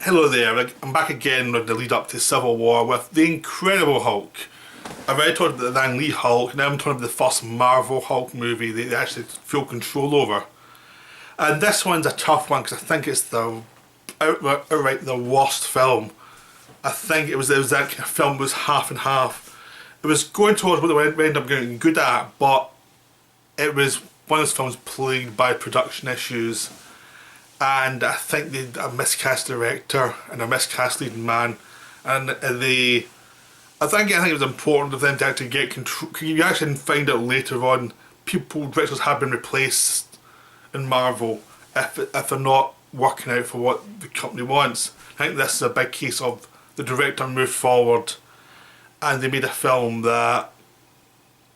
Hello there, I'm back again with the lead up to Civil War with The Incredible Hulk. I've already talked about the Ang Lee Hulk, now I'm talking about the first Marvel Hulk movie that they actually feel control over. And this one's a tough one because I think it's the outright the worst film. I think it was that kind of film was half and half. It was going towards what they ended up getting good at, but it was one of those films plagued by production issues. And I think they a miscast director and a miscast leading man, and I think it was important for them to actually get control. You actually find out later on, directors have been replaced in Marvel if they're not working out for what the company wants. I think this is a big case of the director moved forward, and they made a film that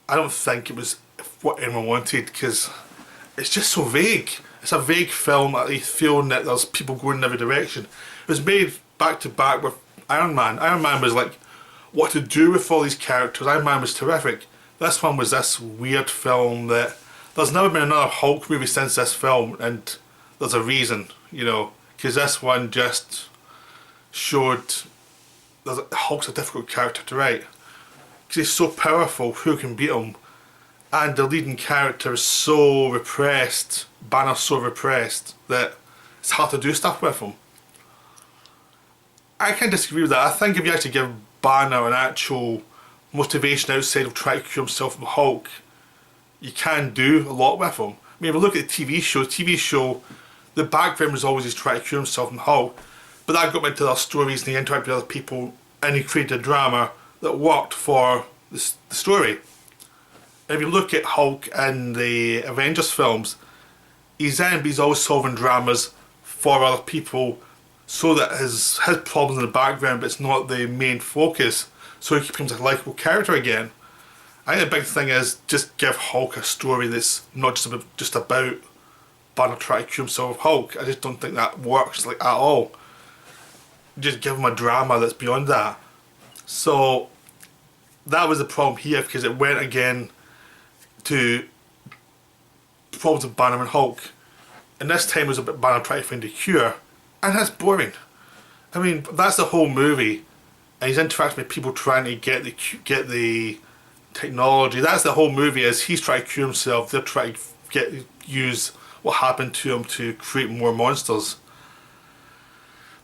I don't think it was what anyone wanted because it's just so vague. It's a vague film that you feel that there's people going in every direction. It was made back to back with Iron Man. Iron Man was like, what to do with all these characters. Iron Man was terrific. This one was this weird film that there's never been another Hulk movie since this film, and there's a reason, you know, because this one just showed Hulk's a difficult character to write because he's so powerful. Who can beat him? And the leading character is so repressed, Banner's so repressed, that it's hard to do stuff with him. I can disagree with that. I think if you actually give Banner an actual motivation outside of trying to cure himself from Hulk, you can do a lot with him. I mean, if you look at the TV show, the background was always he's trying to cure himself from Hulk, but that got into their stories and he interacted with other people and he created a drama that worked for the story. If you look at Hulk in the Avengers films, he's always solving dramas for other people so that his problems in the background, but it's not the main focus, so he becomes a likeable character again. I think the big thing is just give Hulk a story that's not just about Banner trying to cure himself of Hulk. I just don't think that works like at all. Just give him a drama that's beyond that. So that was the problem here because it went again to problems with Banner and Hulk, and this time it was about Banner trying to find a cure, and that's boring. I mean, that's the whole movie, and he's interacting with people trying to get the technology. That's the whole movie. Is he's trying to cure himself, they're trying to use what happened to him to create more monsters,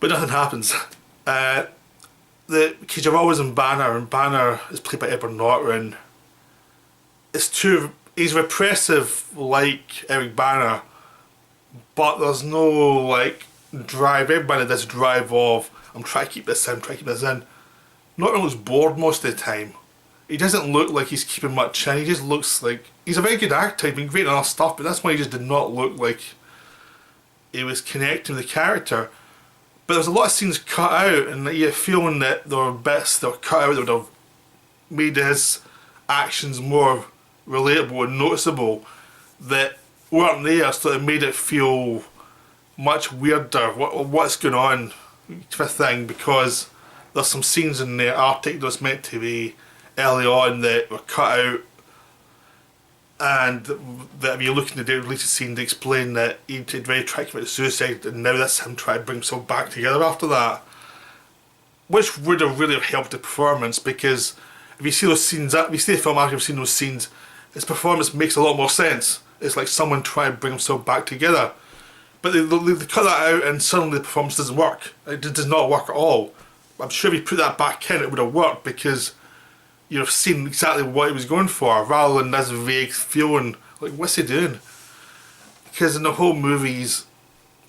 but nothing happens. Because you're always in Banner, and Banner is played by Edward Norton. He's repressive like Eric Banner, but there's no like drive. Everybody has this drive of I'm trying to keep this in. Norton looks bored most of the time. He doesn't look like he's keeping much in. He just looks like he's a very good actor. He's been great in other stuff, but that's why he just did not look like he was connecting with the character. But there's a lot of scenes cut out, and you're feeling that there were bits that were cut out that would have made his actions more relatable and noticeable that weren't there, so it made it feel much weirder what's going on with thing, because there's some scenes in the Arctic that's meant to be early on that were cut out, and that if you look in the deleted scene they explain that he'd very tried to commit suicide, and now that's him trying to bring himself back together after that, which would have really helped the performance, because if you see those scenes, if you see the film after you've seen those scenes, his performance makes a lot more sense. It's like someone trying to bring himself back together. But they cut that out and suddenly the performance doesn't work. It does not work at all. I'm sure if you put that back in it would have worked, because you've seen exactly what he was going for, rather than this vague feeling like, what's he doing? Because in the whole movies,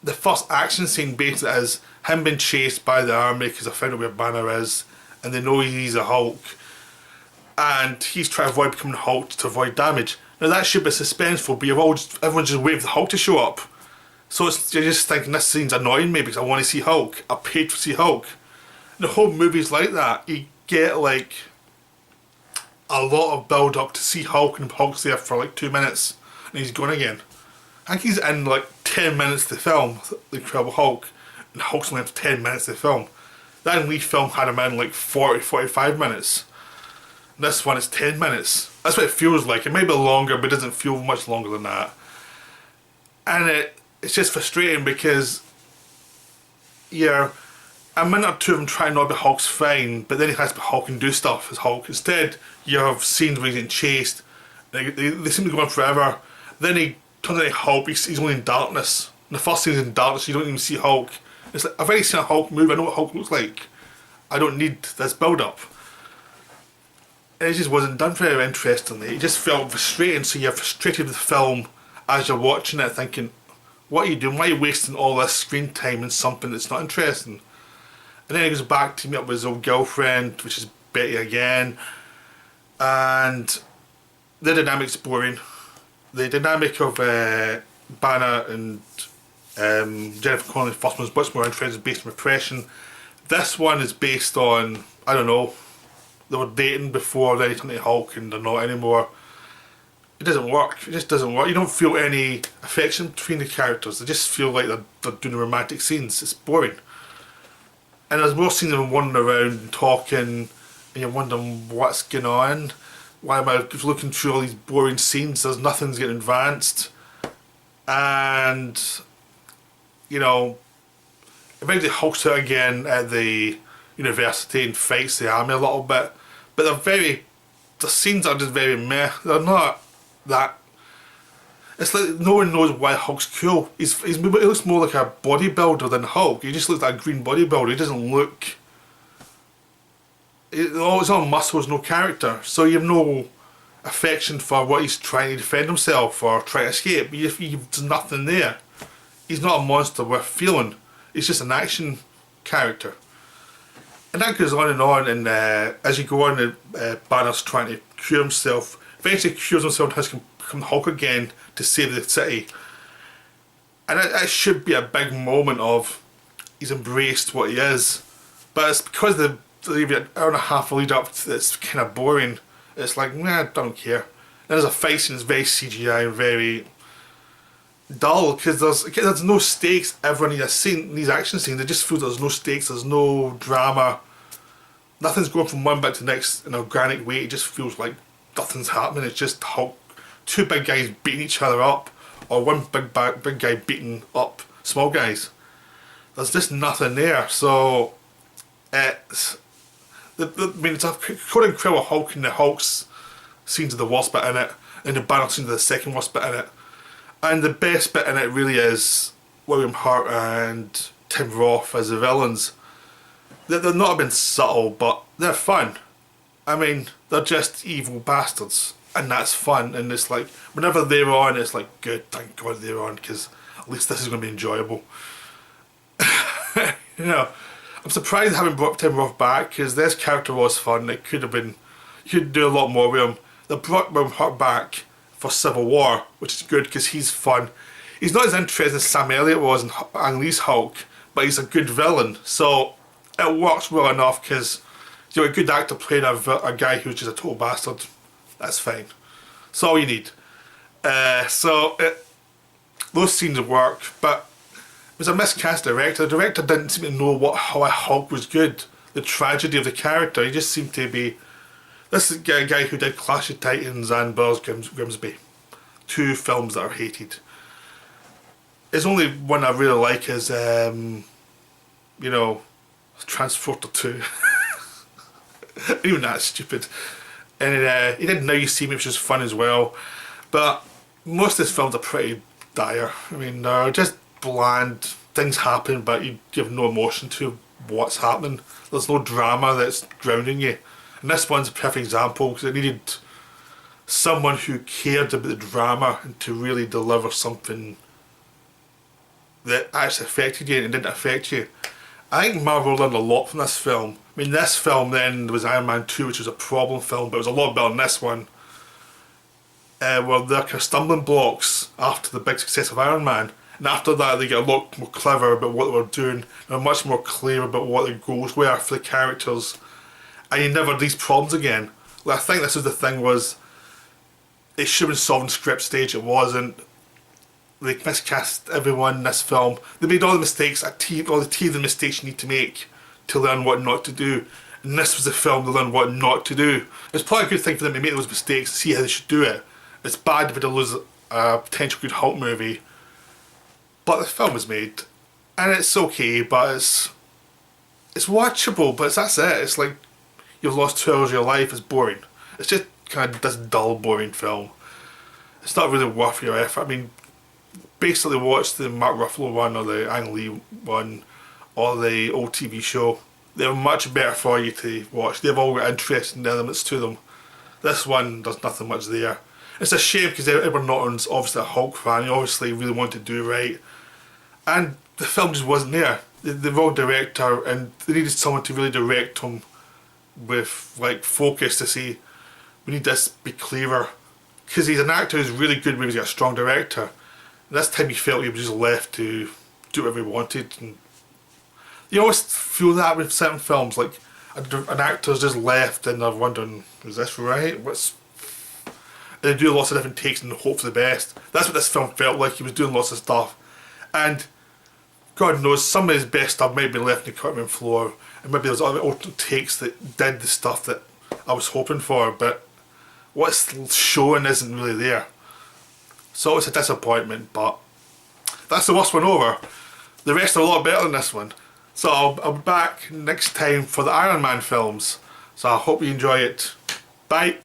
the first action scene basically is him being chased by the army because they found out where Banner is, and they know he's a Hulk, and he's trying to avoid becoming Hulk to avoid damage. Now that should be suspenseful, but everyone's just waiting for the Hulk to show up. So you're just thinking, this scene's annoying me because I want to see Hulk. I paid to see Hulk. The whole movie's like that. You get like a lot of build up to see Hulk, and Hulk's there for like 2 minutes and he's gone again. I think he's in like 10 minutes of the film, The Incredible Hulk, and Hulk's only in 10 minutes of the film. That Lee film had him in like 40-45 minutes. And this one is 10 minutes. That's what it feels like. It may be longer, but it doesn't feel much longer than that. And it's just frustrating because you're a minute or two of him trying not to be Hulk's fine, but then he has to be Hulk and do stuff as Hulk. Instead, you have scenes where he's getting chased. They seem to go on forever. Then he turns into Hulk. He's only in darkness. And the first scene is in darkness. You don't even see Hulk. It's like, I've already seen a Hulk move. I know what Hulk looks like. I don't need this build-up. And it just wasn't done very interestingly. It just felt frustrating. So you're frustrated with the film as you're watching it, thinking, "What are you doing? Why are you wasting all this screen time on something that's not interesting?" And then he goes back to meet up with his old girlfriend, which is Betty again, and the dynamic's boring. The dynamic of Banner and Jennifer Connelly first one was much more interesting, based on repression. This one is based on, I don't know, they were dating before, then he turned into Hulk and they're not anymore. It doesn't work. It just doesn't work. You don't feel any affection between the characters. They just feel like they're doing romantic scenes. It's boring. And there's more scenes of them wandering around and talking, and you're wondering what's going on. Why am I looking through all these boring scenes? There's nothing's getting advanced. And, you know, eventually Hulk's out again at the university and fights the army a little bit. But the scenes are just very meh. They're not that. It's like no one knows why Hulk's cool. He looks more like a bodybuilder than Hulk. He just looks like a green bodybuilder. He doesn't look. It's all muscles, no character. So you have no affection for what he's trying to defend himself or try to escape. There's nothing there. He's not a monster worth feeling. He's just an action character. And that goes on, and as you go on, Banner's trying to cure himself. Eventually cures himself and has to become Hulk again to save the city. And it should be a big moment of he's embraced what he is. But it's because they leave an hour and a half lead up that's kind of boring. It's like, nah, I don't care. Then there's a fight scene that's very CGI and very dull because there's no stakes ever in these action scenes. It just feels there's no stakes, there's no drama. Nothing's going from one bit to the next in an organic way. It just feels like nothing's happening. It's just Hulk, two big guys beating each other up, or one big guy beating up small guys. There's just nothing there. So it's it's a quite incredible Hulk, and the Hulk's scenes are the worst bit in it, and the Banner scenes are the second worst bit in it. And the best bit in it really is William Hurt and Tim Roth as the villains. They're not been subtle, but they're fun. I mean, they're just evil bastards, and that's fun. And it's like, whenever they're on, it's like, good, thank God they're on, because at least this is going to be enjoyable. You know, I'm surprised they haven't brought Tim Roth back, because this character was fun. It could have been, you could do a lot more with him. They brought William Hurt back for Civil War, which is good, because he's fun. He's not as interesting as Sam Elliott was in Ang Lee's Hulk, but he's a good villain, so it works well enough, because you're a good actor playing a guy who's just a total bastard. That's fine. That's all you need. Those scenes work, but it was a miscast director. The director didn't seem to know how a Hulk was good. The tragedy of the character. He just seemed to be. This is a guy who did Clash of Titans and Burroughs Grimsby. Two films that are hated. There's only one I really like is, Transporter 2. Even that's stupid. And he did Now You See Me, which is fun as well. But most of his films are pretty dire. I mean, they're just bland. Things happen, but you have no emotion to what's happening. There's no drama that's grounding you. And this one's a perfect example, because it needed someone who cared about the drama and to really deliver something that actually affected you and didn't affect you. I think Marvel learned a lot from this film. I mean, this film then was Iron Man 2, which was a problem film, but it was a lot better than this one. Where they're kind of stumbling blocks after the big success of Iron Man. And after that, they get a lot more clever about what they were doing. They're much more clear about what their goals were for the characters. And you never had these problems again. Like, I think this is the thing was, it should have been solved in script stage, it wasn't. They miscast everyone in this film. They made all the mistakes, all the teething mistakes you need to make to learn what not to do. And this was the film to learn what not to do. It's probably a good thing for them to make those mistakes to see how they should do it. It's bad if they lose a potential good Hulk movie. But the film was made. And it's okay, but it's watchable, but that's it. It's like you've lost 2 hours of your life. It's boring. It's just kind of this dull, boring film. It's not really worth your effort. I mean, basically watch the Mark Ruffalo one or the Ang Lee one or the old TV show. They're much better for you to watch. They've all got interesting elements to them. This one, there's nothing much there. It's a shame because Edward Norton's obviously a Hulk fan. He obviously really wanted to do right. And the film just wasn't there. The wrong director, and they needed someone to really direct him with like focus to see, we need this be clearer. Because he's an actor who's really good when he's got a strong director. And this time he felt he was just left to do whatever he wanted. And you always feel that with certain films, like an actor's just left and they're wondering, is this right? And they do lots of different takes and hope for the best. That's what this film felt like. He was doing lots of stuff. And God knows, some of his best stuff might be left in the cutting room floor, and maybe there's other alternate takes that did the stuff that I was hoping for, but what's showing isn't really there. So it's a disappointment, but that's the worst one over. The rest are a lot better than this one. So I'll be back next time for the Iron Man films. So I hope you enjoy it. Bye.